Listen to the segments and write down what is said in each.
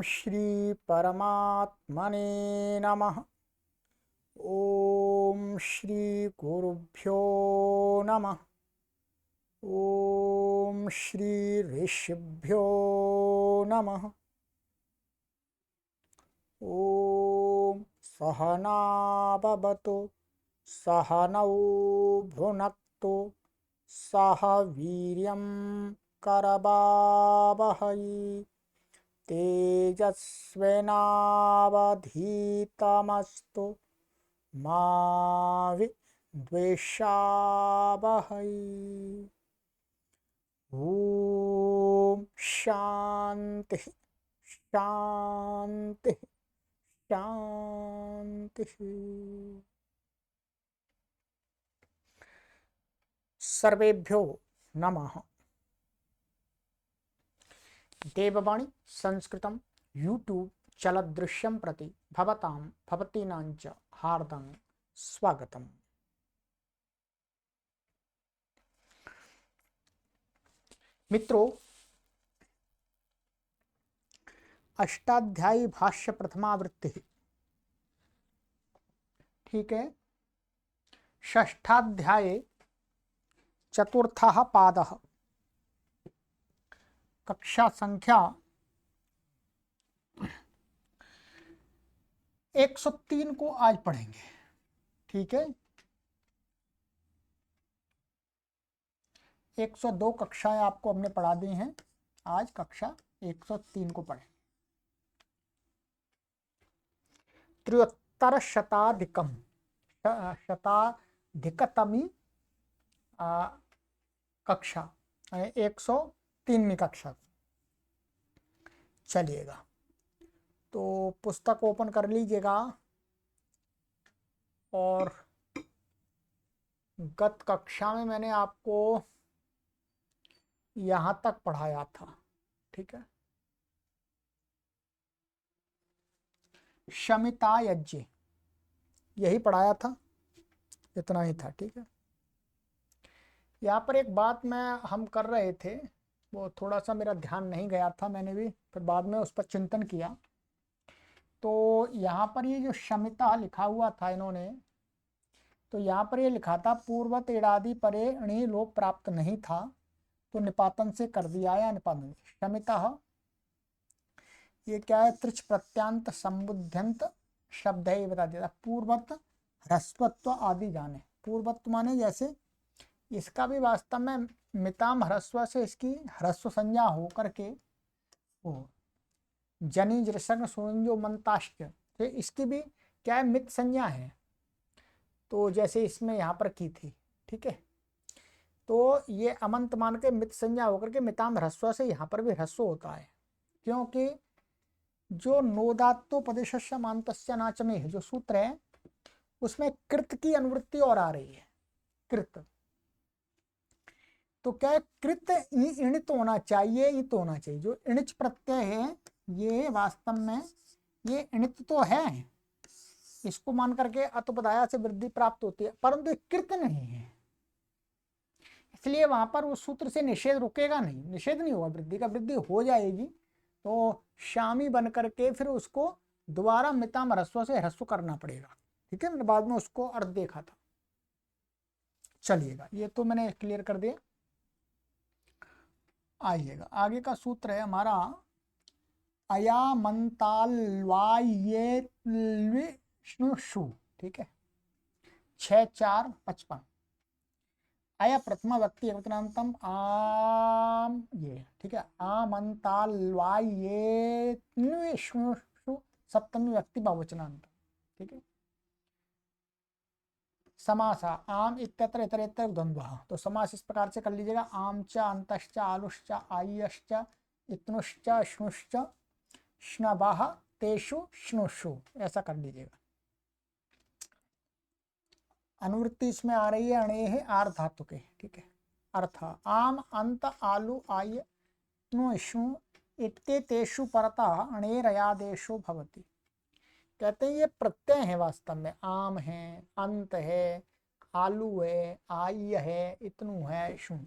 श्री परमात्मने नमः। ओम श्री गुरुभ्यो नमः। ओम श्री ऋषिभ्यो नमः। ओम सहना भवतु सहनौ भुनक्तु सह वीर्यं करवावहै तेजस्विनावधीतमस्तु मा विद्विषावहै। ओम शांति शांति शांति। सर्वेभ्यो नमः। देववाणी संस्कृतं यूट्यूब चलदृश्यं प्रति भवतां भवतीनां च हार्दं स्वागतम्। मित्रों, अष्टाध्यायी भाष्य प्रथमावृत्ति, ठीक है। षष्ठाध्याये चतुर्थः पादः, कक्षा संख्या 103 को आज पढ़ेंगे, ठीक है। 102 कक्षाएं आपको हमने पढ़ा दी हैं, आज कक्षा 103 को पढ़ें। त्र्योत्तर शताधिकतमी कक्षा, 103वीं कक्षा। चलिएगा, तो पुस्तक ओपन कर लीजिएगा और गत कक्षा में मैंने आपको यहां तक पढ़ाया था, ठीक है। शमिता यज्ञ यही पढ़ाया था, इतना ही था, ठीक है। यहाँ पर एक बात हम कर रहे थे, वो थोड़ा सा मेरा ध्यान नहीं गया था, मैंने भी फिर बाद में उस पर चिंतन किया। तो यहाँ पर ये जो शमिता लिखा हुआ था इन्होंने, तो यहाँ पर ये लिखा था पूर्वत एड़ादि परे अणि लोप प्राप्त नहीं था, तो निपातन से कर दिया या निपातन। शमिता ये क्या है, त्रिच प्रत्यांत संबुद्ध्यंत शब्द है, ये बता दिया। पूर्वत ह्रस्वत्व आदि जाने, पूर्वत्व माने जैसे इसका भी वास्तव में मिताम ह्रस्व से इसकी ह्रस्व संज्ञा होकर के जनी जृषण सुरंजो मंताश्च, तो इसकी भी क्या है, मित संज्ञा है। तो जैसे इसमें यहाँ पर की थी, ठीक है। तो ये अमंत मान के मित संज्ञा होकर के मिताम ह्रस्व से यहाँ पर भी ह्रस्व होता है, क्योंकि जो नोदात्तोपदेशस्य मान्तस्य नाच में जो सूत्र है उसमें कृत की अनुवृत्ति और आ रही है, कृत। तो क्या है, कृत इणित होना चाहिए, इत होना चाहिए। जो इणिच प्रत्यय है ये वास्तव में ये इणित तो है, इसको मान करके अतुपदाया से वृद्धि प्राप्त होती है, परंतु कृत नहीं है, इसलिए वहां पर उस सूत्र से निषेध रुकेगा नहीं, निषेध नहीं होगा, वृद्धि का वृद्धि हो जाएगी। तो शामी बन करके फिर उसको दोबारा मिताम ह्रस्व से ह्रस्व करना पड़ेगा, ठीक है। मैंने बाद में उसको अर्थ देखा था। चलिएगा, ये तो मैंने क्लियर कर दिया। आइएगा, आगे का सूत्र है हमारा अयामंताल्वायेष्णुषु, ठीक है। 6-4-55 आया प्रथमा व्यक्ति एकवचनान्तम आम, ये ठीक है। आमंताल्वायेष्णुषु सप्तमी व्यक्ति बहुवचनांत, ठीक है। समासा आम इत्यत्र इतरेतर द्वंद्वः, तो समास इस प्रकार से कर लीजिएगा, आम च अंतश्च आलुश्च आयश्च इत्नुश्च श्नुश्च श्नवः तेषु श्नुषु, ऐसा कर लीजिएगा। अनुवृत्ति इसमें आ रही है अणेः आर्ध धातु के, ठीक है। अर्थ आम अंत आलू आय श्नु इत्येतेषु परतः अणेरयादेशो भवति। कहते हैं ये प्रत्यय है, वास्तव में आम है, अंत है, आलू है, आय है, इतनु है, शुं,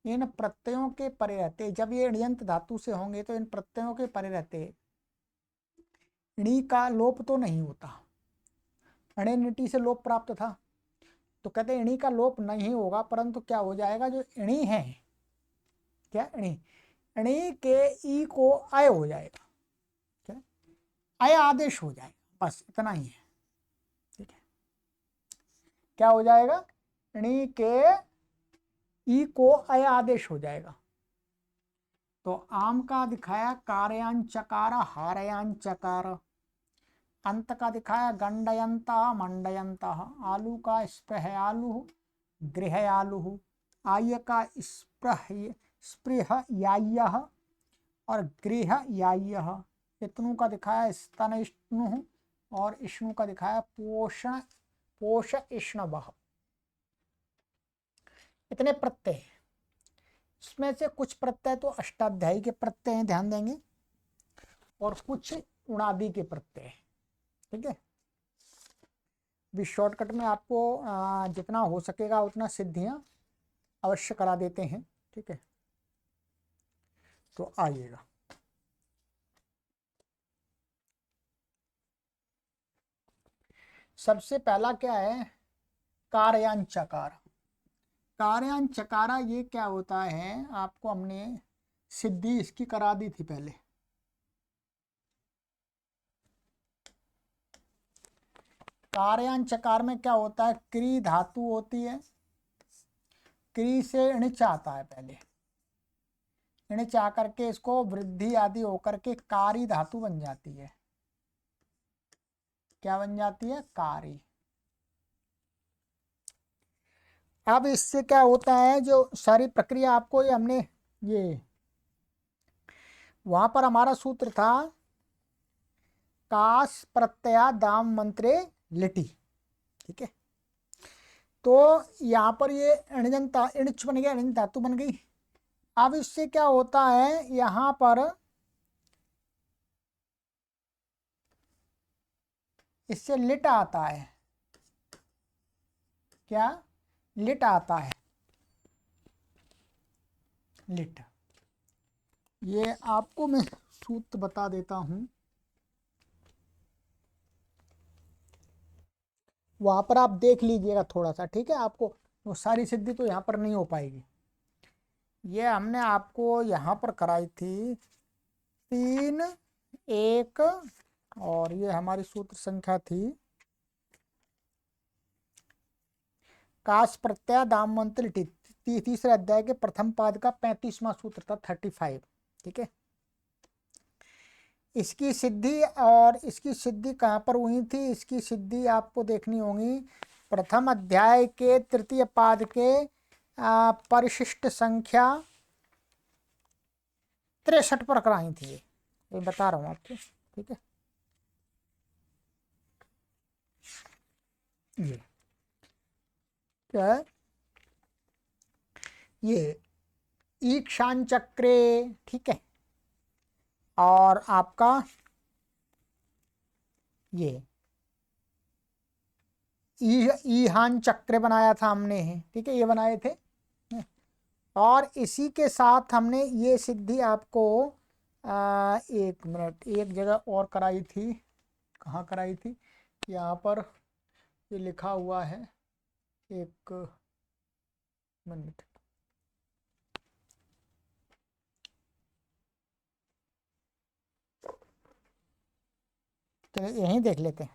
इन प्रत्ययों के परे रहते, जब ये ण्यंत धातु से होंगे तो इन प्रत्ययों के परे रहते णी का लोप तो नहीं होता, अणे नीटी से लोप प्राप्त था, तो कहते हैं णी का लोप नहीं होगा, परंतु क्या हो जाएगा, जो णी है, क्या णी, णी के ई को अय हो जाएगा, क्या अय आदेश हो जाएगा, बस इतना ही है। ठीक है, क्या हो जाएगा, णी के ई को अय आदेश हो जाएगा। तो आम का दिखाया कार्यान चकार हारयान चकार, अंत का दिखाया गंडयंत मंडयंत, आलू का स्पृह आलू गृह आलू, आय का स्पृह स्पृह याय्यः और गृह याय्यः, इत्नु का दिखाया स्तन इष्णु और इष्णु का दिखाया पोषण पोष इष्णवः। इतने प्रत्यय, इसमें से कुछ प्रत्यय तो अष्टाध्यायी के प्रत्यय हैं, ध्यान देंगे, और कुछ उणादि के प्रत्यय हैं। ठीक है, भी शॉर्टकट में आपको जितना हो सकेगा उतना सिद्धियां अवश्य करा देते हैं। ठीक है, तो आइएगा। सबसे पहला क्या है, कार्यान चकार। कार्यान चकारा ये क्या होता है, आपको हमने सिद्धि इसकी करा दी थी पहले। कार्यान चकार में क्या होता है, क्री धातु होती है, क्री से णिच आता है पहले, णिच आकर के इसको वृद्धि आदि होकर के कारी धातु बन जाती है। क्या बन जाती है, कारी। अब इससे क्या होता है, जो सारी प्रक्रिया आपको ये हमने ये वहां पर हमारा सूत्र था कास प्रत्यया दाम मंत्रे लिटी। ठीक है, तो यहाँ पर ये अणिजंता इणच बन गया, अणिजन धातु बन गई। अब इससे क्या होता है, यहाँ पर इससे लिट आता है, क्या लिट आता है, लिट। ये आपको मैं सूत्र बता देता हूं, वहां पर आप देख लीजिएगा थोड़ा सा। ठीक है, आपको वो सारी सिद्धि तो यहाँ पर नहीं हो पाएगी। ये हमने आपको यहाँ पर कराई थी 3 1, और ये हमारी सूत्र संख्या थी काश प्रत्यय दाम मंत्र तीसरे अध्याय के प्रथम पाद का 35वां सूत्र था 35। ठीक है, इसकी सिद्धि, और इसकी सिद्धि कहाँ पर हुई थी, इसकी सिद्धि आपको देखनी होगी प्रथम अध्याय के तृतीय पाद के परिशिष्ट संख्या 63 पर कराई थी। ये बता रहा हूँ आपको। ठीक है, ये क्या है, ये ईक्षान चक्रे। ठीक है, और आपका ये ईहान चक्र बनाया था हमने। ठीक है, ये बनाए थे, और इसी के साथ हमने ये सिद्धि आपको 1 मिनट, एक जगह और कराई थी। कहाँ कराई थी, यहाँ पर ये लिखा हुआ है, 1 मिनट। चलिए यहीं देख लेते हैं।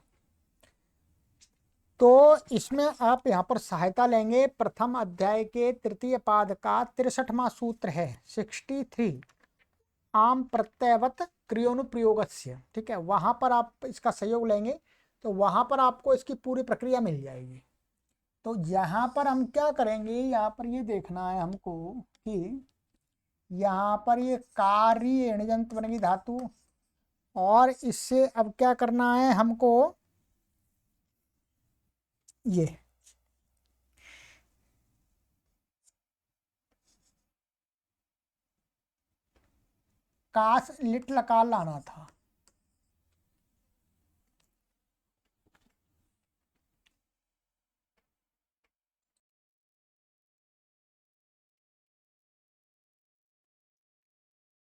तो इसमें आप यहाँ पर सहायता लेंगे, प्रथम अध्याय के तृतीय पाद का 63वां सूत्र है 63, आम प्रत्ययवत क्रियोनुप्रयोगस्य। ठीक है, वहां पर आप इसका सहयोग लेंगे तो वहां पर आपको इसकी पूरी प्रक्रिया मिल जाएगी। तो यहाँ पर हम क्या करेंगे, यहाँ पर ये देखना है हमको कि यहाँ पर ये कार्य णिजंत बनेगी धातु, और इससे अब क्या करना है हमको, ये कास लिट लकार लाना था।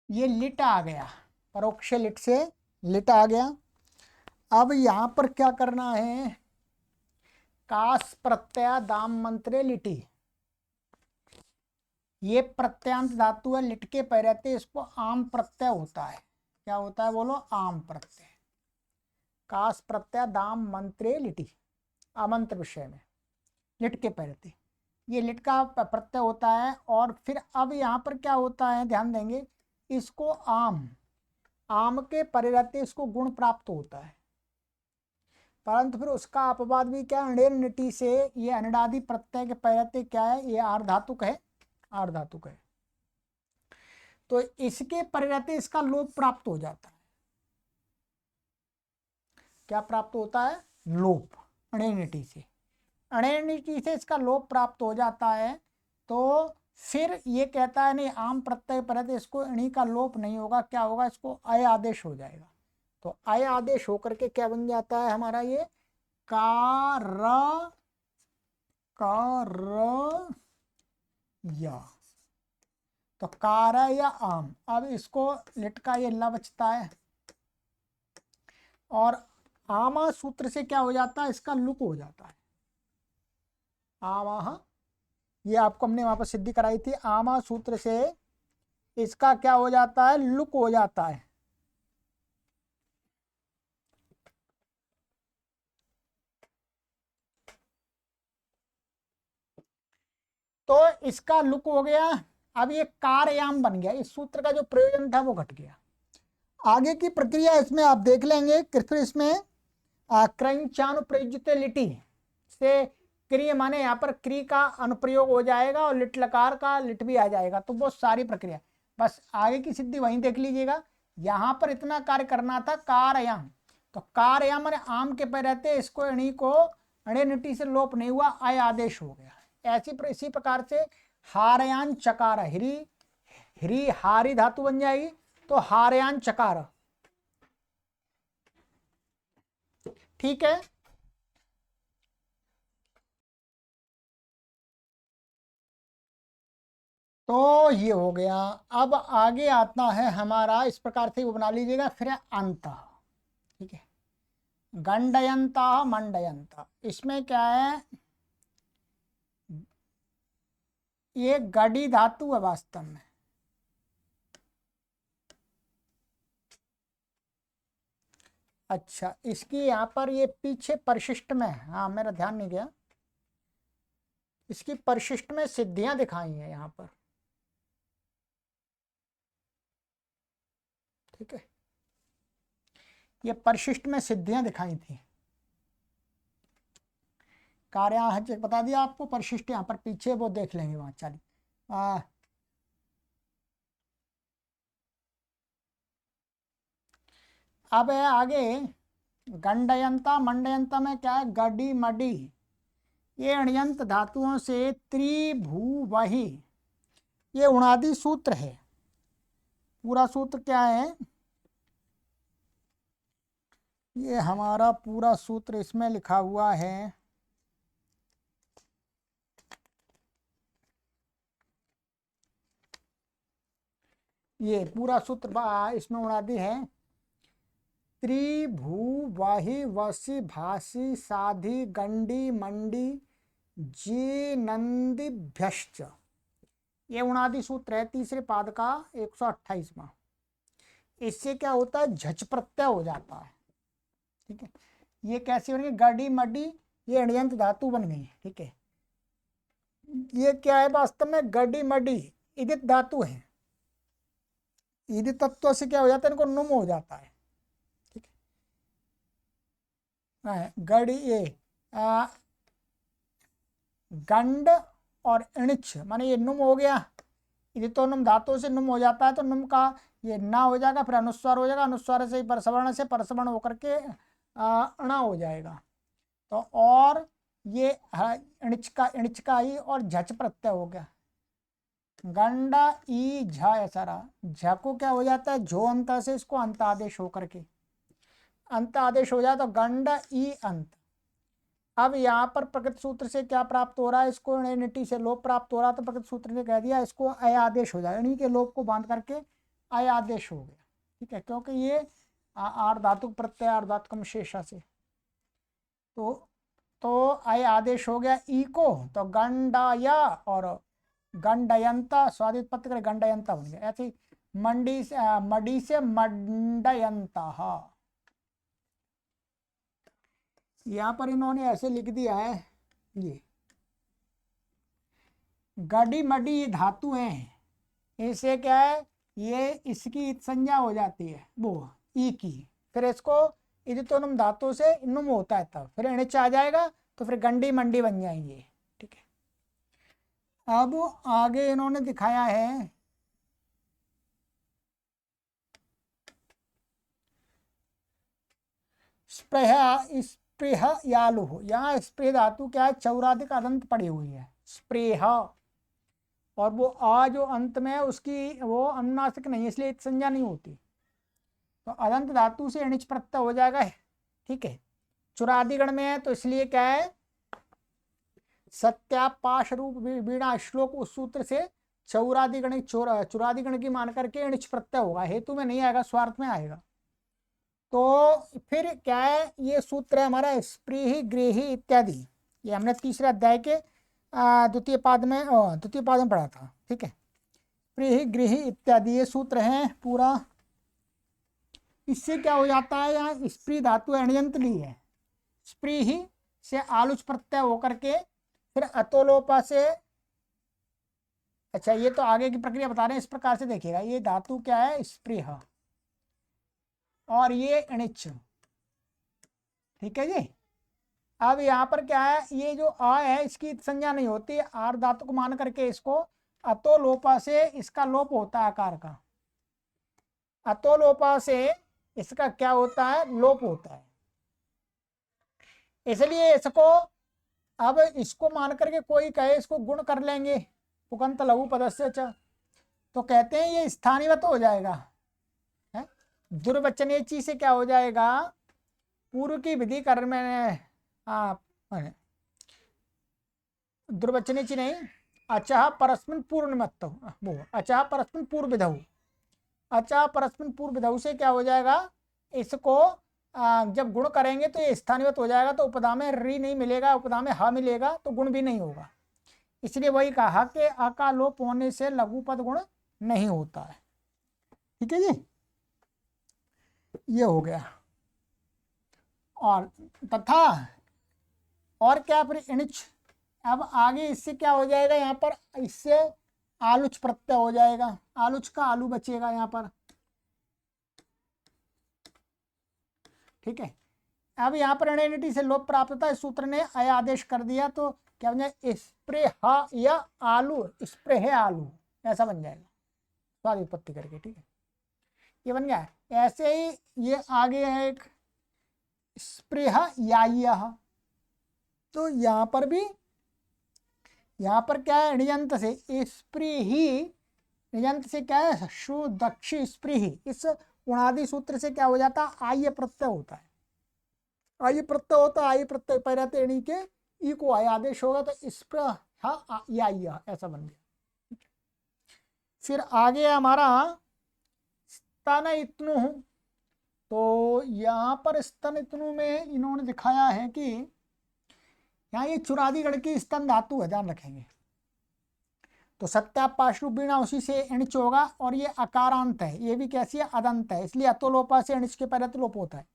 ये लिट आ गया, परोक्ष लिट से लिट आ गया, अब यहां पर क्या करना है, कास प्रत्यय दाम मंत्रे लिटी, ये प्रत्यांत धातु है, लिट के पै रहते, इसको आम प्रत्यय होता है। क्या होता है बोलो, आम प्रत्यय। कास प्रत्यय दाम मंत्रे लिटी, आमंत्र विषय में लिट के पै रहते, ये लिट का प्रत्यय होता है। और फिर अब यहाँ पर क्या होता है, ध्यान देंगे, इसको आम, आम के परे रहते इसको गुण प्राप्त होता है, परंतु फिर उसका अपवाद भी क्या, अणेर निटी से, ये अनडादि प्रत्यय के पै रहते क्या है, ये आर्धातुक है, आर्धातुक है, तो इसके परे रहते इसका लोप प्राप्त हो जाता है। क्या प्राप्त होता है, लोप, अणेनिटी से, अणेनिटी से इसका लोप प्राप्त हो जाता है। तो फिर ये कहता है नहीं, आम प्रत्यय पर इसको अणि का लोप नहीं होगा, क्या होगा, इसको अय आदेश हो जाएगा। तो अय आदेश होकर के क्या बन जाता है हमारा, ये कार या, तो कार या आम। अब इसको लिट का ये ला बचता है, और आमा सूत्र से क्या हो जाता है, इसका लुक हो जाता है। आमा, ये आपको हमने वहां पर सिद्धि कराई थी, आमा सूत्र से इसका क्या हो जाता है, लुक हो जाता है। तो इसका लुक हो गया। अब ये कारयाम बन गया, इस सूत्र का जो प्रयोजन था वो घट गया। आगे की प्रक्रिया इसमें आप देख लेंगे, फिर इसमें क्रंचानुप्रयुज्यते लिटि से क्रिय माने यहाँ पर क्री का अनुप्रयोग हो जाएगा, और लिट लकार का लिट भी आ जाएगा। तो वो सारी प्रक्रिया, बस आगे की सिद्धि वहीं देख लीजिएगा। यहाँ पर इतना कार्य करना था, कारयाम, तो कारयाम माने आम के पे रहते, इसको अणी को अणे निटी से लोप नहीं हुआ, आय आदेश हो गया। इसी प्रकार से हारयान चकार, हिरी हिरी हारी धातु बन जाएगी, तो हारयान चकार, ठीक है। तो ये हो गया। अब आगे आता है हमारा, इस प्रकार से वो बना लीजिएगा, फिर अंत, ठीक है, गंडयंता मंडयंता, इसमें क्या है, ये गडी धातु है वास्तव में। अच्छा, इसकी यहाँ पर ये पीछे परिशिष्ट में, हाँ मेरा ध्यान नहीं गया, इसकी परिशिष्ट में सिद्धियां दिखाई हैं यहाँ पर, ठीक है, ये परिशिष्ट में सिद्धियां दिखाई थी। कार्य बता दिया आपको, परिशिष्ट यहाँ पर पीछे वो देख लेंगे वहां, चलिए। अब है आगे, गंडयंता मंडयंता में क्या है, गडी मडी, ये अण्यंत धातुओं से त्रिभुवहि, ये उणादि सूत्र है। पूरा सूत्र क्या है, ये हमारा पूरा सूत्र इसमें लिखा हुआ है, ये पूरा सूत्र इसमें उणादि है, त्रिभुवहि वसी भासी साधि गंडी मंडी जी नंदिभ्यश्च, ये उणादि सूत्र है, तीसरे पाद का 128वां। इससे क्या होता है, झच प्रत्यय हो जाता है, ठीक है। ये कैसे बन गई, गडी मडी, ये अण्यंत धातु बन गई, ठीक है। ये क्या है, वास्तव में गडी मडी इदित धातु है, इदित तत्व से क्या हो जाता है, इनको नुम हो जाता है, ठीक है। गड़ी ये गंड और इणिच माने ये नुम हो गया, यदि तो नुम धातु से नुम हो जाता है, तो नुम का ये ना हो जाएगा, फिर अनुस्वार हो जाएगा, अनुस्वार से परसवर्ण से परसवर्ण होकर के अणा हो जाएगा। तो और ये इणिच का ही और झच प्रत्यय हो गया, गंडा ई झा, ऐसा रहा, झ को क्या हो जाता है, झो अंत से इसको अंत आदेश होकर के अंत आदेश हो जाए, तो गंड ई अंत। अब यहाँ पर प्रकृत सूत्र से क्या प्राप्त हो रहा है, इसको निटी से लोप प्राप्त हो रहा, तो प्रकृत सूत्र ने कह दिया इसको अय आदेश हो जाए, इन्हीं के लोप को बांध करके अय आदेश हो गया, ठीक है, क्योंकि ये आर धातु प्रत्यय आर धातुकम शेषा से। तो आय आदेश हो गया ई को, तो गंडाया और गंडयंता स्वादित पत्र करे गंडयंता बन गया। ऐसे मडी से मंडयंता। यहाँ पर इन्होंने ऐसे लिख दिया है, ये गडी मडी धातु हैं, इसे क्या है, ये इसकी संज्ञा हो जाती है वो ई की, फिर इसको इदितोनुम धातु से नुम होता है, तब फिर इणिच आ जाएगा, तो फिर गंडी मंडी बन जाएंगे। ठीक है, अब आगे इन्होंने दिखाया है स्प्रेह यालु। यहाँ स्प्रेह धातु क्या है, चौराधिक अदंत पड़ी हुई है स्प्रेह, और वो आ जो अंत में है उसकी वो अनुनासिक नहीं है, इसलिए संज्ञा नहीं होती, तो अदंत धातु से अणिच प्रत्यय हो जाएगा। ठीक है, चुरादिगण में है तो इसलिए क्या है, सत्यापाश रूप वीणा श्लोक उस सूत्र से चौरादिगण चुरादिगण की मान करके अणिच प्रत्यय होगा, हेतु में नहीं आएगा, स्वार्थ में आएगा। तो फिर क्या है, ये सूत्र है हमारा स्प्रीहि गृही इत्यादि, ये हमने तीसरे अध्याय के द्वितीय पाद में पढ़ा था। ठीक है, स्प्रीहि गृही इत्यादि ये सूत्र हैं पूरा। इससे क्या हो जाता है, यहाँ स्प्री धातु अण्यंत ली है, स्प्रीहि से आलुच प्रत्यय होकर के फिर अतोलोपा से, अच्छा ये तो आगे की प्रक्रिया बता रहे हैं, इस प्रकार से देखिएगा, ये धातु क्या है स्प्रीह और ये अणिच। ठीक है जी, अब यहाँ पर क्या है, ये जो आ है इसकी संज्ञा नहीं होती, आर धातु को मान करके इसको अतोलोपा से इसका लोप होता है आकार का, अतोलोपा से इसका क्या होता है, लोप होता है, इसलिए इसको अब इसको मान करके कोई कहे इसको गुण कर लेंगे पुकंत लघु पदस्य च, तो कहते हैं ये स्थानीयवत हो जाएगा, है दुर्वचनेची से क्या हो जाएगा, पूर्व की विधि कर में दुर्वचनेची नहीं, अचह परस्मिन पूर्व निमित्त वो अचह परस्मिन पूर्व विधौ, अचह परस्मिन पूर्व विधौ से क्या हो जाएगा, इसको जब गुण करेंगे तो ये स्थानीयवत हो जाएगा, तो उपदा में री नहीं मिलेगा, उपदा में हा मिलेगा, तो गुण भी नहीं होगा। इसलिए वही कहा कि अका लोप होने से लघु पद गुण नहीं होता है। ठीक है जी, ये हो गया। और तथा और क्या, फिर इणिच, अब आगे इससे क्या हो जाएगा, यहाँ पर इससे आलुच प्रत्यय हो जाएगा, आलुच का आलू बचेगा यहाँ पर। ठीक है, अब यहाँ पर अणिनिटी से लोप प्राप्त था, इस सूत्र ने अय आदेश कर दिया, तो क्या बन जाए, स्प्रेह या आलू, स्प्रेह आलू ऐसा बन जाएगा स्वाद उत्पत्ति करके। ठीक है, ये बन गया। ऐसे ही ये आगे है एक स्प्रेह या, तो यहाँ पर भी, यहाँ पर क्या है, णियंत से स्प्रीहि, णियंत से क्या है, शु दक्षि स्प्रीहि, इस उणादि सूत्र से क्या हो जाता है, आय प्रत्यय होता है, आय प्रत्यय होता है, आय प्रत्यय पैराते णी के ई को आय आदेश होगा, तो स्प्रेह या ऐसा बन गया। फिर आगे हमारा स्तन इतनु, तो यहाँ पर स्तन इतनु में इन्होंने दिखाया है कि यहाँ ये चुरादिगण की स्तन धातु है, ध्यान रखेंगे, तो सत्यापाशु बीणा उसी से अणिच होगा, और ये अकारांत है, ये भी कैसी है, अदंत है, इसलिए अतोलोपा से अणिच के पहले लोप होता है।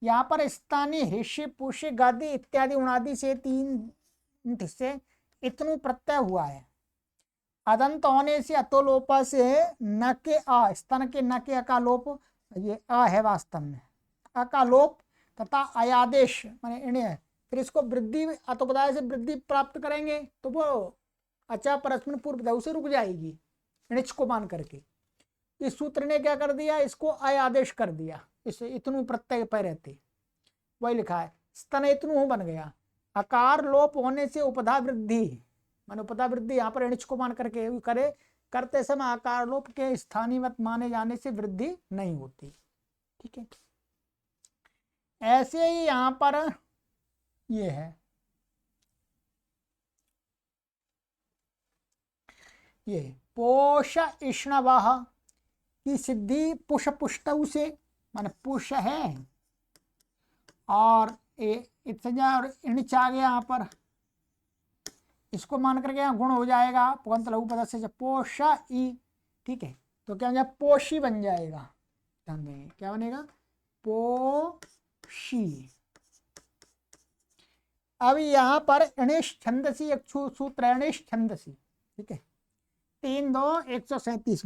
यहाँ पर स्थानीय हिस्से पुष्य गादी इत्यादि उणादि से 3 हिस्से इतनु प्रत्यय हुआ है, अदंत होने से अतोलोपा से न के आ, स्तन के न के अकालोप, ये आ है वास्तव में अकालोप, तथा अयादेश माने इन्हें, फिर इसको वृद्धि अतोपदाय से वृद्धि प्राप्त करेंगे, तो वो अचा परस्मिन पूर्व धौ से रुक जाएगी णिच को मान करके। इस सूत्र ने क्या कर दिया, इसको अय आदेश कर दिया, इस इतनु प्रत्यय पर रहते, वही लिखा है स्तन इतनु बन गया। अकार लोप होने से उपधा वृद्धि, माने उपधा वृद्धि यहाँ पर णिच को मान करके करे, करते समय आकार लोप के स्थानीयवत माने जाने से वृद्धि नहीं होती। ठीक है, ऐसे ही यहाँ पर ये है, ये पोष इष्णवाह की सिद्धि पुष पुष्टौ से, माने पुष है और इत्सजा और इणिच आ गया यहाँ पर, इसको मान करके यहाँ गुण हो जाएगा पुगंत लघु पद से पोषा ई, ठीक है। तो क्या हो जाएगा, पोषी बन जाएगा। ध्यान देंगे क्या बनेगा, पोषी। अब यहाँ पर अणेश छंदसी एक सूत्र है, अणेश छंदसी, ठीक है। 3-2-137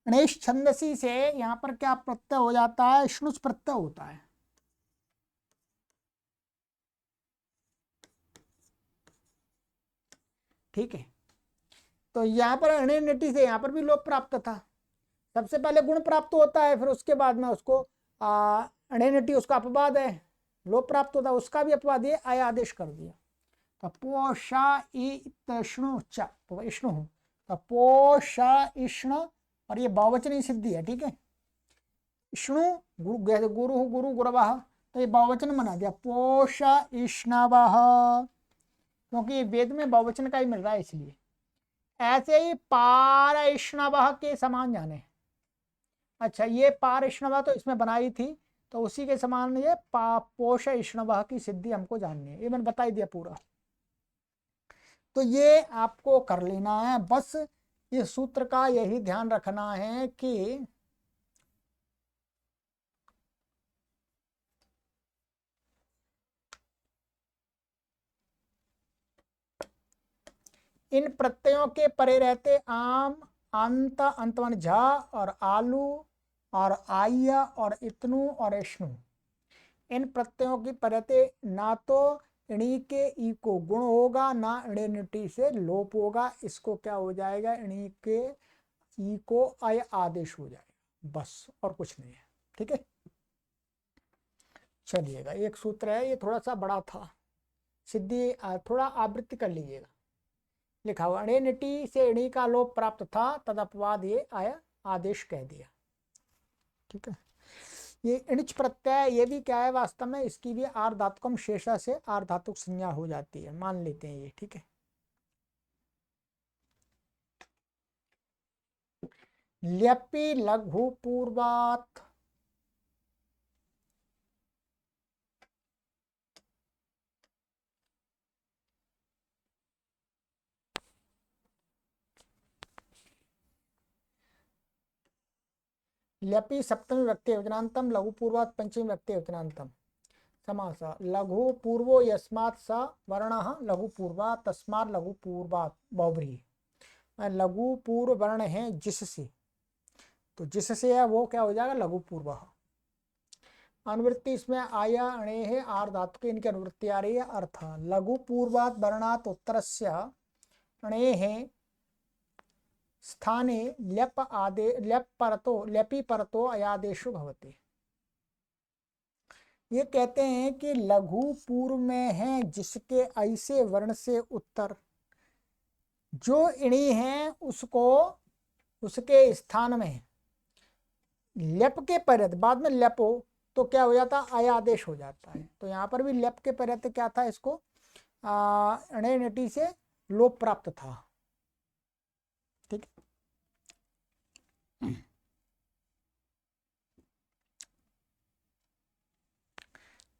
गणेश छंदसी से यहाँ पर क्या प्रत्यय हो जाता है, श्नुष प्रत्यय होता है, ठीक है। तो यहाँ पर अणेनिटी से यहाँ पर भी लोप प्राप्त था। सबसे पहले गुण प्राप्त होता है, फिर उसके बाद में उसको अणेनिटी उसका अपवाद है, लोप प्राप्त होता है, उसका भी अपवाद ये आया आदेश कर दिया। तो पोषा इष्णु च इष्णु, तो पोषा इष्ण, और ये बहुवचनी सिद्धि है, ठीक है। इष्णु गुरु गुरु गुरु गुरवः, तो ये बहुवचन बना दिया पोषा इष्णवः, क्योंकि वेद में बहुवचन का ही मिल रहा है इसलिए। ऐसे ही पारैष्णवः के समान जाने, अच्छा ये पारैष्णवः तो इसमें बनाई थी, तो उसी के समान ये पोषैष्णवः की सिद्धि हमको जाननी है, ये मैंने बता ही दिया पूरा। तो ये आपको कर लेना है, बस ये सूत्र का यही ध्यान रखना है कि इन प्रत्ययों के परे रहते आम, अंत, अंतवन झा और आलू और आया और इतनु और इष्णु, इन प्रत्ययों की परते ना तो इणी के ई को गुण होगा, ना इणिनिटी से लोप होगा, इसको क्या हो जाएगा, इणी के ई को अय आदेश हो जाएगा, बस और कुछ नहीं है, ठीक है। चलिएगा, एक सूत्र है, ये थोड़ा सा बड़ा था, सिद्धि थोड़ा आवृत्ति कर लीजिएगा। लिखा हुआ अणिनिटी से इणी का लोप प्राप्त था, तद अपवाद ये आया आदेश कह दिया, ठीक है। ये इणिच प्रत्यय ये भी क्या है वास्तव में, इसकी भी आर धातुकम शेषा से आर धातुक संज्ञा हो जाती है, मान लेते हैं ये, ठीक है। ल्यपि लघु पूर्वात, ल्यपि सप्तमी व्यक्ति वचनांतम, लघु पूर्वात पंचमी व्यक्ति वचनांतम। समास लघु पूर्वो यस्मात् स वर्णः लघु पूर्वात, तस्मात् लघु पूर्वात बहुव्रीहि, लघु पूर्व वर्ण है जिससे, तो जिससे है वो क्या हो जाएगा, लघु पूर्व। अनुवृत्ति इसमें आया अणे है, आर धातु की इनकी अनुवृत्ति आ रही है। अर्थ लघु पूर्वात वर्णात उत्तरस्य अणे है स्थाने ल्यप आदे ल्यप परतो ल्यपि परतो अयादेशु भवति। ये कहते हैं कि लघु पूर्व में है जिसके ऐसे वर्ण से उत्तर, जो इणी है उसको उसके स्थान में ल्यप के परत बाद में ल्यप हो तो क्या हो जाता है, आया आदेश हो जाता है। तो यहाँ पर भी ल्यप के परत क्या था, इसको अणे नटी से लोप प्राप्त था, ठीक।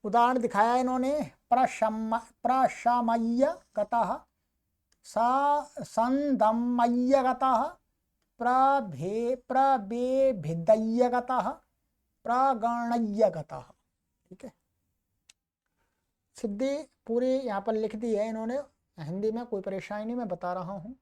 उदाहरण दिखाया इन्होंने, प्रशमय्य गतः, संदमय्य गतः, प्रबेभिदय्य गतः, प्रगणय्य गतः, ठीक है। सिद्धि पूरी यहाँ पर लिख दी है इन्होंने, हिंदी में कोई परेशानी नहीं, मैं बता रहा हूँ।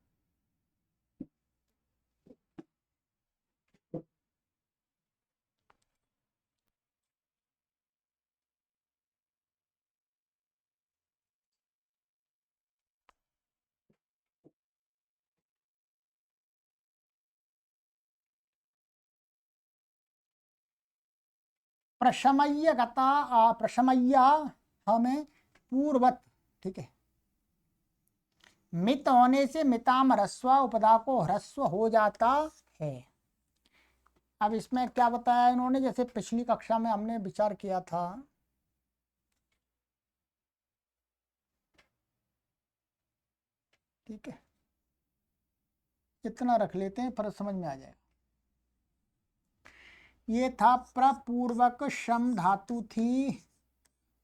प्रशमय्य गता, प्रशमय्या हमें पूर्वत, ठीक है। मित होने से मिताम ह्रस्व उपदा को ह्रस्व हो जाता है। अब इसमें क्या बताया इन्होंने, जैसे पिछली कक्षा में हमने विचार किया था, ठीक है, इतना रख लेते हैं, फर्क समझ में आ जाएगा। ये था प्रपूर्वक शम धातु थी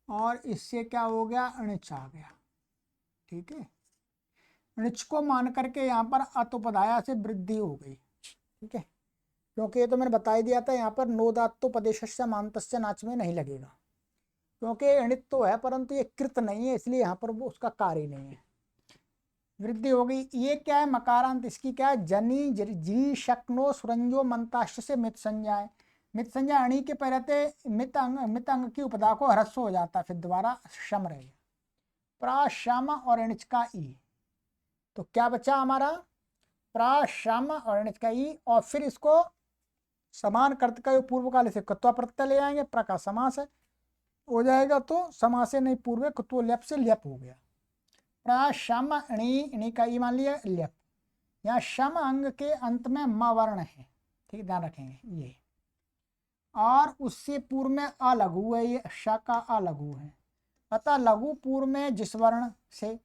और इससे क्या हो गया, अणिच आ गया। ठीक है, अणिच को मान करके यहाँ पर अतुपधाया से वृद्धि हो गई। ठीक है, क्योंकि ये तो मैंने बता ही दिया था, यहाँ पर नोदात्तो पदेशस्य मांतस्य नाच में नहीं लगेगा, क्योंकि अणित तो है परंतु ये कृत नहीं है, इसलिए यहाँ पर वो उसका कार्य नहीं है। वृद्धि हो गई। ये क्या है, मकारांत, इसकी क्या है, जनी जी शक्नो सुरंजो मंताश्च से मित संज्ञा है। मित संज्ञा अणी के पहले मित अंग की उपदा को ह्रस्व हो जाता है, फिर दोबारा शम रहेगा। प्राशम और अणिच का ई, तो क्या बचा हमारा, प्राशम और अणिच का ई, और फिर इसको समान कर्त का पूर्व काल से कत्वा प्रत्यय ले आएंगे, प्र का समास है हो जाएगा, तो समास नहीं पूर्व कुत्व ल्यप से ल्यप हो गया। प्राशम अणी का ई मान लिया ल्यप। यहाँ शम अंग के अंत में म वर्ण है, ठीक, ध्यान रखेंगे ये, और उससे पूर्व में अलघु है, ये श का अलघु है, अतः लघु पूर्व में जिस वर्ण से,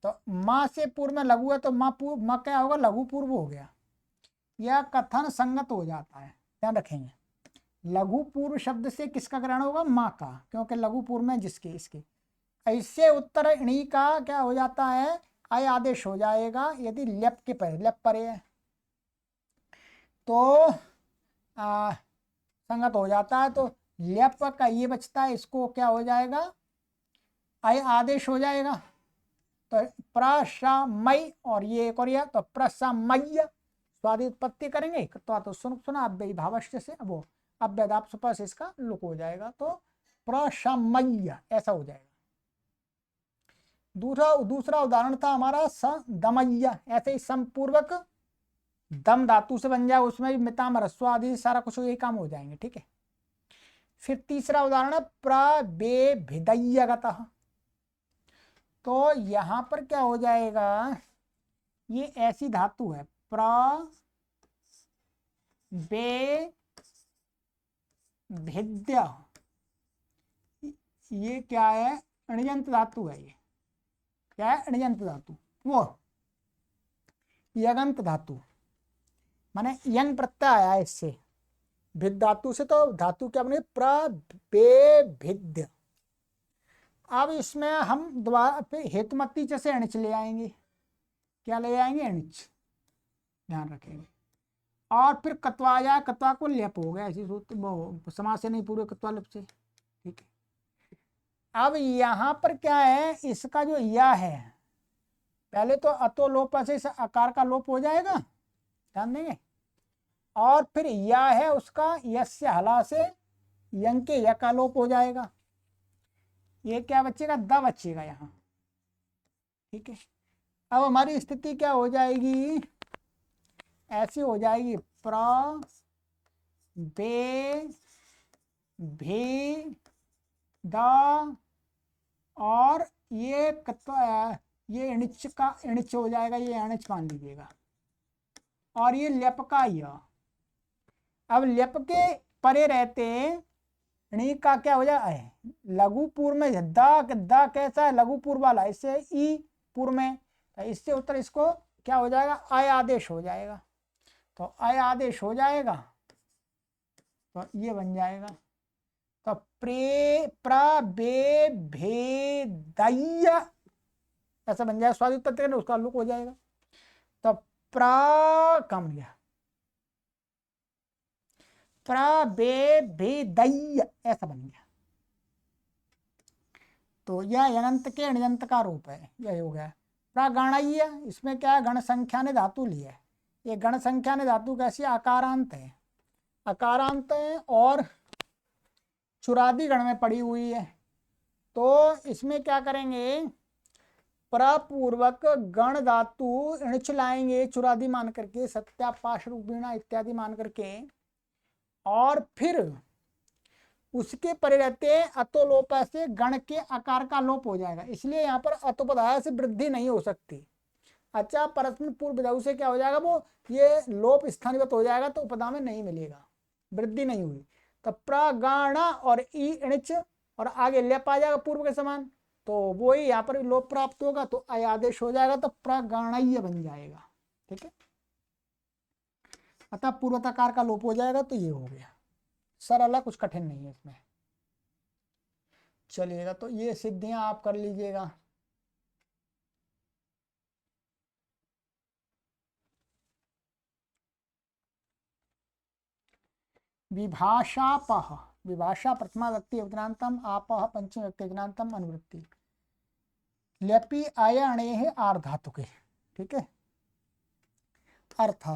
तो माँ से पूर्व में लघु है तो माँ पूर्व, माँ क्या होगा, लघु पूर्व हो गया। यह कथन संगत हो जाता है, ध्यान रखेंगे। लघु पूर्व शब्द से किसका ग्रहण होगा, माँ का, क्योंकि लघु पूर्व में जिसके, इसके। ऐसे उत्तर इणी का क्या हो जाता है, आय आदेश हो जाएगा यदि ल्यप के परे, ल्यप परे है तो संगत हो जाता है, तो ल्यप का ये बचता है, इसको क्या हो जाएगा, आय आदेश हो जाएगा। तो प्रशमय और ये एक और यह, तो प्रशमय स्वादि उत्पत्ति करेंगे तो सुना अव्ययी भावश्य से, वो अव्यदाप सुपस इसका लुक हो जाएगा, तो प्रशमय ऐसा हो जाएगा। दूसरा उदाहरण था हमारा सदमय, ऐसे ही समपूर्वक दम धातु से बन जाए, उसमें भी मिताम रस्व आदि सारा कुछ यही काम हो जाएंगे। ठीक है, फिर तीसरा उदाहरण है प्रबेभिदय्यगतः, तो यहां पर क्या हो जाएगा, ये ऐसी धातु है प्रबेभिद्य, ये क्या है, अण्यंत धातु है, ये क्या है, अण्यंत धातु, वो यगंत धातु, माने यंग प्रत्यय आया है इससे, भिद धातु से, तो धातु क्या बने, प्रबेभिद्य। अब इसमें हम दोबारा पे हेतुमती जैसे अणिच ले आएंगे, क्या ले आएंगे, अणिच, ध्यान रखेंगे। और फिर कत्वाया, कत्वा को ल्यप हो गया, ऐसी सूत्र समास से नहीं पूरे कत्वा ल्यप से। ठीक है, अब यहाँ पर क्या है, इसका जो या है, पहले तो अतो लोप से इस आकार का लोप हो जाएगा, ध्यान देंगे, और फिर या है उसका यस्य हला से यंग के य का लोप हो जाएगा, ये क्या बचेगा, द बचेगा यहाँ। ठीक है, अब हमारी स्थिति क्या हो जाएगी, ऐसी हो जाएगी, प्र बे भी द, और ये ये अणिच का अणिच हो जाएगा, ये अणिच मान लीजिएगा, और ये ल्यप का य। अब ल्यप के परे रहते णी का क्या हो जाए, लघु पूर्व में द कैसा है, लघु पूर्व वाला, इससे ई पूर्व में, तो इससे उत्तर इसको क्या हो जाएगा, आय आदेश हो जाएगा, तो आय आदेश हो जाएगा, तो ये बन जाएगा, तो प्रबेभिदय्य ऐसा बन जाएगा, स्वादित तत्व उसका लुक हो जाएगा, तो कम गया, प्रबेभिदय्य ऐसा बन गया। तो यह यंत के अण्यंत का रूप है, यह हो गया। प्रागणय्य, इसमें क्या है, गण संख्या ने धातु ली है, ये गण संख्या ने धातु कैसी, आकारांत है, आकारांत है और चुरादी गण में पड़ी हुई है, तो इसमें क्या करेंगे, प्रपूर्वक गण धातु अणिच लाएंगे चुरादी मान करके, सत्यापाश रूपिणा इत्यादि मान करके, और फिर उसके परे रहते अतोलोप से गण के आकार का लोप हो जाएगा, इसलिए यहाँ पर अतोपधाया से वृद्धि नहीं हो सकती। अच्छा, परस्पर पूर्व विधायु से क्या हो जाएगा, वो ये लोप स्थानीयत हो जाएगा, तो उपदा में नहीं मिलेगा, वृद्धि नहीं हुई, तो प्रगाणा और ई अणिच और आगे ल्यप आ जाएगा पूर्व के समान, तो वो ही यहाँ पर लोप प्राप्त होगा, तो आय आदेश हो जाएगा, तो प्रगाणय्य बन जाएगा। ठीक है, अतः पूर्वताकार का लोप हो जाएगा, तो ये हो गया। सरल है, कुछ कठिन नहीं है इसमें। चलिएगा, तो ये सिद्धियां आप कर लीजिएगा। विभाषापह, विभाषा प्रथमा व्यक्ति अवतरांतम, आपह पंचम व्यक्ति अवतरांतम अनुवृत्ति। ल्यपि आय अणेः आर्धातुके, ठीक है। अर्थ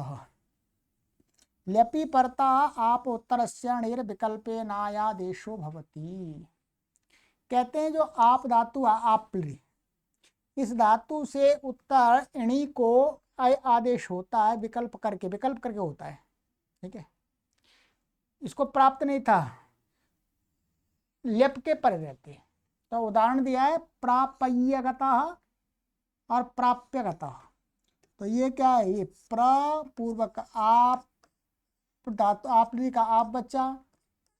ल्यपि परता आप उत्तरस्य अणेर विकल्पे नायादेशो भवति। कहते हैं जो आप धातु है आपली, इस धातु से उत्तर इणी को आदेश होता है विकल्प करके, विकल्प करके होता है, ठीक है। इसको प्राप्त नहीं था, लेप के पर रहते। तो उदाहरण दिया है प्राप्यगतः और प्राप्यगतः। तो ये क्या है, ये प्रपूर्वक आप धातु आपली का आप बच्चा,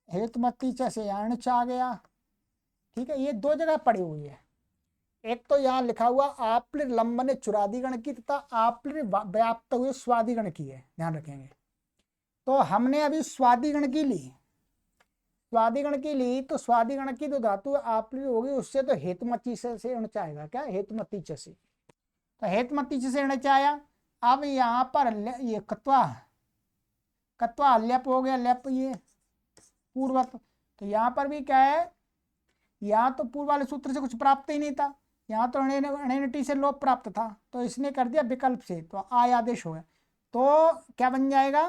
हेतुमती च से अणच आ गया, ठीक है। ये दो जगह पड़ी हुई है। एक तो यहाँ लिखा हुआ आपलिर लंबन चुरादिगण की तथा आपलिर व्याप्त हुए स्वादिगण की है, ध्यान रखेंगे। तो हमने अभी स्वादिगण की ली, स्वादिगण की ली, तो स्वादिगण की जो धातु आपली होगी उससे तो हेतुमती से अणच आएगा, क्या हेतुमती च से, तो हेतुमती च से अणच आया। अब यहाँ पर ये कत्वा, कत्वा लेप हो गया, लेप ये पूर्वक। तो यहाँ पर भी क्या है, यहाँ तो पूर्व वाले सूत्र से कुछ प्राप्त ही नहीं था, यहाँ तो अणेनटी से लोप प्राप्त था, तो इसने कर दिया विकल्प से, तो आय आदेश हो गया। तो क्या बन जाएगा,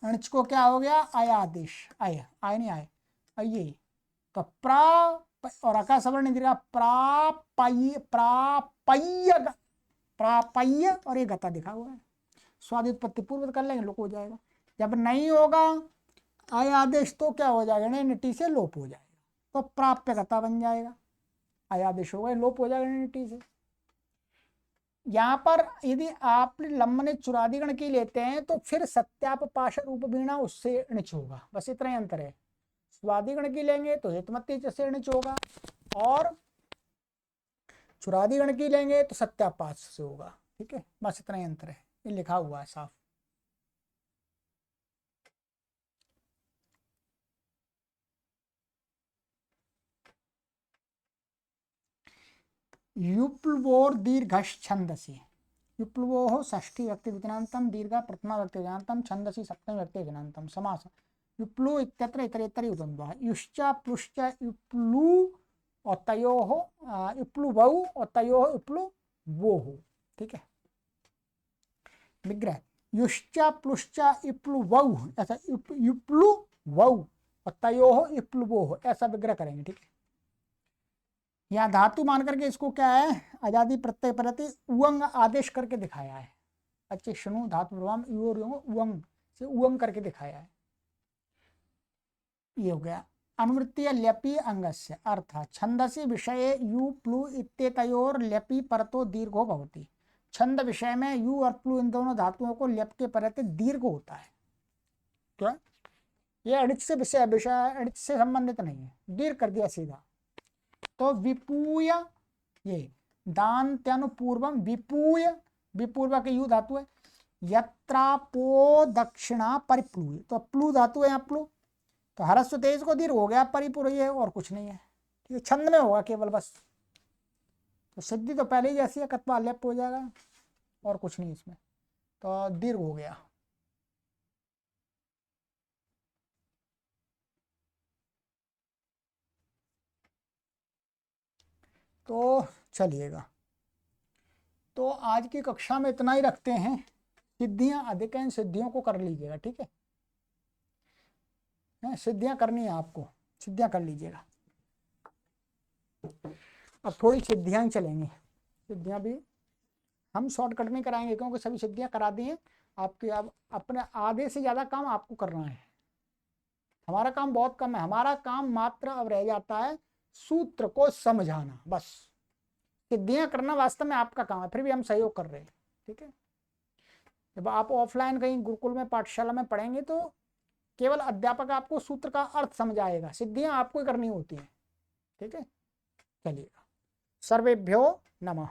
अणच को क्या हो गया, आय आदेश, आय आय नहीं आय आइए। तो प्रा और अका सवर्ण दीर्घ प्रापय्य, प्रापय्य, प्रापय्य और ये गता दिखा हुआ है, स्वादि उत्पत्ति पूर्व कर लेंगे, लोप हो जाएगा। जब नहीं होगा आय आदेश तो क्या हो जाएगा, नटी से लोप हो जाएगा, तो प्राप्य गता बन जाएगा, आय आदेश होगा, लोप हो जाएगा नटी से। यहाँ पर यदि आप लंबन चुरादिगण की लेते हैं तो फिर सत्यापपाश रूप बीणा उससे णिच होगा, बस इतना ही अंतर है। स्वादिगण की लेंगे तो हेतुमती च से णिच होगा, और चुरादिगण की लेंगे तो सत्यापाश से होगा, ठीक है। बस इतना ही अंतर है, ये लिखा हुआ है साफ। युप्लवोर दीर्घश छंदसी, युप्लवोः षष्ठी व्यक्ति विज्ञानतम, दीर्घ प्रथमा व्यक्ति विज्ञानतम, छंदसी सप्तमी व्यक्ति विज्ञानतम। समास युप्लु इत्यत्र इतरेतरि द्वन्द्वः, युश्च प्लुश्च युप्लु और तयोः युप्लुवौ और तयोः युप्लुवोः, ठीक है। विग्रह युश्च प्लुश्च युप्लुवौ, ऐसा युप्लुवौ और तयोः युप्लुवोः, ऐसा विग्रह करेंगे, ठीक है। यहाँ धातु मान करके इसको क्या है, आजादी प्रत्यय प्रति उवंग आदेश करके दिखाया है। अच्छे शुनु धातु उवंग से उवंग करके दिखाया है। ये हो गया अनुवृत्ति ल्यपि अंगस्य अर्थ छंदसी विषय यु प्लु इत्येतयोर ल्यपि परतो दीर्घो भवति। छंद विषय में यु और प्लु इन दोनों धातुओं को ल्यप के परते दीर्घ होता है। क्या ये अणिच से विषय, विषय अणिच से संबंधित नहीं है, दीर्घ कर दिया सीधा। तो विपूय, ये दान्त्यनुपूर्वम विपूय, विपूर्व के यु धातु है, यत्रापो दक्षिणा परिप्लु, तो प्लु धातु है यहाँ प्लु, तो हरस्व तेज को दीर्घ हो गया, परिपूर ये और कुछ नहीं है, ठीक है। छंद में होगा केवल बस, तो सिद्धि तो पहले ही जैसी है, कत्वा लेप हो जाएगा और कुछ नहीं इसमें, तो दीर्घ हो गया। तो चलिएगा, तो आज की कक्षा में इतना ही रखते हैं। सिद्धियां अधिक हैं, सिद्धियों को कर लीजिएगा, ठीक है। सिद्धियां करनी है आपको, सिद्धियां कर लीजिएगा। अब थोड़ी सिद्धियां ही चलेंगी, सिद्धियां भी हम शॉर्टकट में कराएंगे क्योंकि सभी सिद्धियां करा दी हैं आपके। अब अपने आधे से ज़्यादा काम आपको करना है, हमारा काम बहुत कम है। हमारा काम मात्र अब रह जाता है सूत्र को समझाना, बस। सिद्धियां करना वास्तव में आपका काम है, फिर भी हम सहयोग कर रहे हैं, ठीक है। जब आप ऑफलाइन कहीं गुरुकुल में पाठशाला में पढ़ेंगे तो केवल अध्यापक आपको सूत्र का अर्थ समझाएगा, सिद्धियां आपको ही करनी होती हैं, ठीक है। चलिएगा, सर्वेभ्यो नमः।